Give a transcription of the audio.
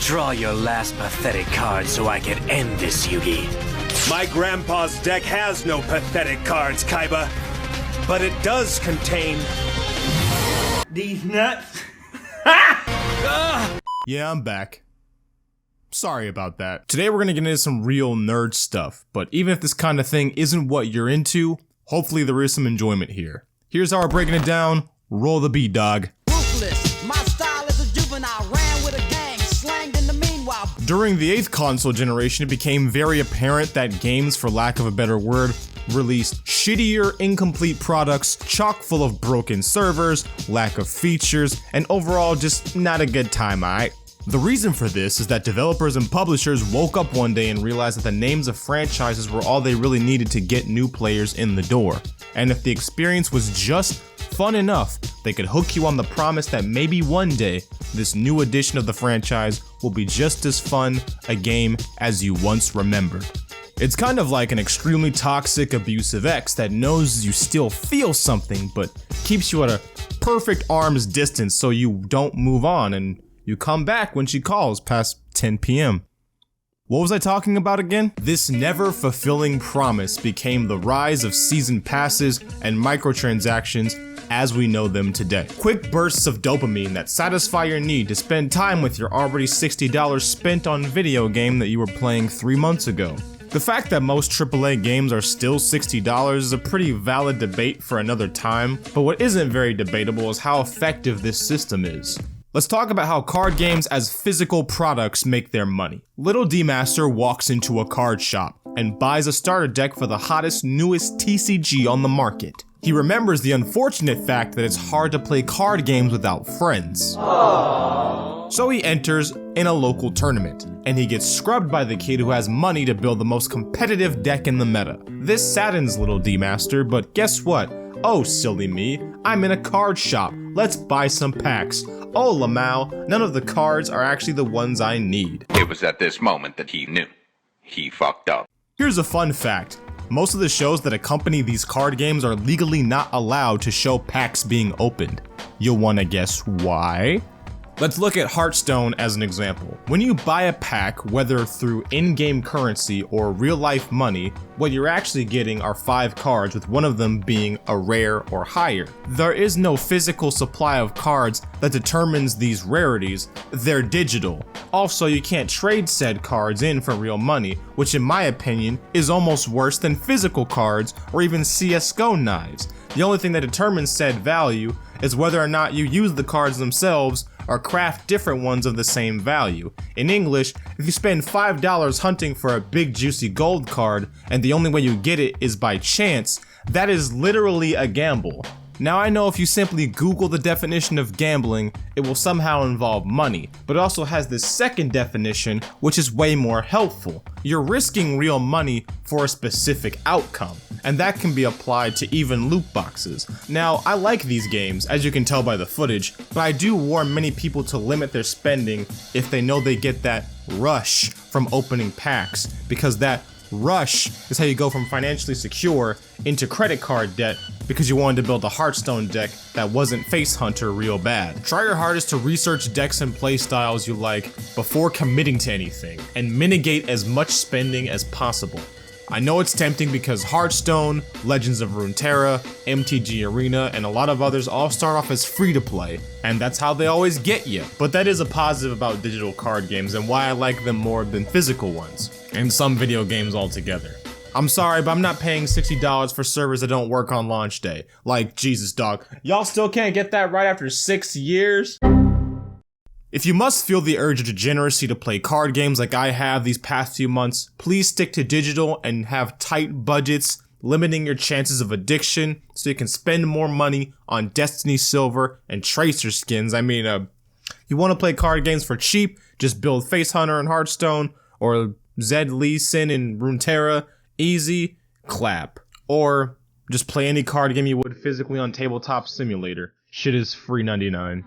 Draw your last pathetic card so I can end this, Yugi. My grandpa's deck has no pathetic cards, Kaiba. But it does contain... these nuts. Yeah, I'm back. Sorry about that. Today we're gonna get into some real nerd stuff, but even if this kind of thing isn't what you're into, hopefully there is some enjoyment here. Here's how we're breaking it down. Roll the beat, dog. Ruthless. My style is a juvenile, ran with a gang, slanged in the meanwhile. During the 8th console generation, it became very apparent that games, for lack of a better word, released shittier, incomplete products, chock full of broken servers, lack of features, and overall just not a good time, alright? The reason for this is that developers and publishers woke up one day and realized that the names of franchises were all they really needed to get new players in the door. And if the experience was just fun enough, they could hook you on the promise that maybe one day, this new edition of the franchise will be just as fun a game as you once remembered. It's kind of like an extremely toxic, abusive ex that knows you still feel something, but keeps you at a perfect arm's distance so you don't move on and you come back when she calls past 10 p.m. What was I talking about again? This never fulfilling promise became the rise of season passes and microtransactions as we know them today. Quick bursts of dopamine that satisfy your need to spend time with your already $60 spent on video game that you were playing 3 months ago. The fact that most AAA games are still $60 is a pretty valid debate for another time, but what isn't very debatable is how effective this system is. Let's talk about how card games as physical products make their money. ItsDmaster walks into a card shop and buys a starter deck for the hottest, newest TCG on the market. He remembers the unfortunate fact that it's hard to play card games without friends. Aww. So he enters in a local tournament, and he gets scrubbed by the kid who has money to build the most competitive deck in the meta. This saddens ItsDmaster, but guess what? Oh, silly me, I'm in a card shop. Let's buy some packs. Oh, Lamau, none of the cards are actually the ones I need. It was at this moment that he knew. He fucked up. Here's a fun fact. Most of the shows that accompany these card games are legally not allowed to show packs being opened. You'll wanna guess why? Let's look at Hearthstone as an example. When you buy a pack, whether through in-game currency or real-life money, what you're actually getting are 5 cards, with one of them being a rare or higher. There is no physical supply of cards that determines these rarities, they're digital. Also, you can't trade said cards in for real money, which in my opinion is almost worse than physical cards or even CSGO knives. The only thing that determines said value is whether or not you use the cards themselves or craft different ones of the same value. In English, if you spend $5 hunting for a big juicy gold card and the only way you get it is by chance, that is literally a gamble. Now I know if you simply Google the definition of gambling, it will somehow involve money, but it also has this second definition, which is way more helpful. You're risking real money for a specific outcome, and that can be applied to even loot boxes. Now, I like these games, as you can tell by the footage, but I do warn many people to limit their spending if they know they get that rush from opening packs, because that rush is how you go from financially secure into credit card debt because you wanted to build a Hearthstone deck that wasn't Face Hunter real bad. Try your hardest to research decks and playstyles you like before committing to anything, and mitigate as much spending as possible. I know it's tempting because Hearthstone, Legends of Runterra, MTG Arena, and a lot of others all start off as free to play, and that's how they always get you. But that is a positive about digital card games and why I like them more than physical ones, and some video games altogether. I'm sorry, but I'm not paying $60 for servers that don't work on launch day. Like, Jesus dog, y'all still can't get that right after 6 years? If you must feel the urge of degeneracy to play card games like I have these past few months, please stick to digital and have tight budgets, limiting your chances of addiction so you can spend more money on Destiny Silver and Tracer skins. I mean, you want to play card games for cheap, just build Face Hunter in Hearthstone, or Zed Lee Sin in Runeterra, easy, clap. Or just play any card game you would physically on Tabletop Simulator. Shit is free 99.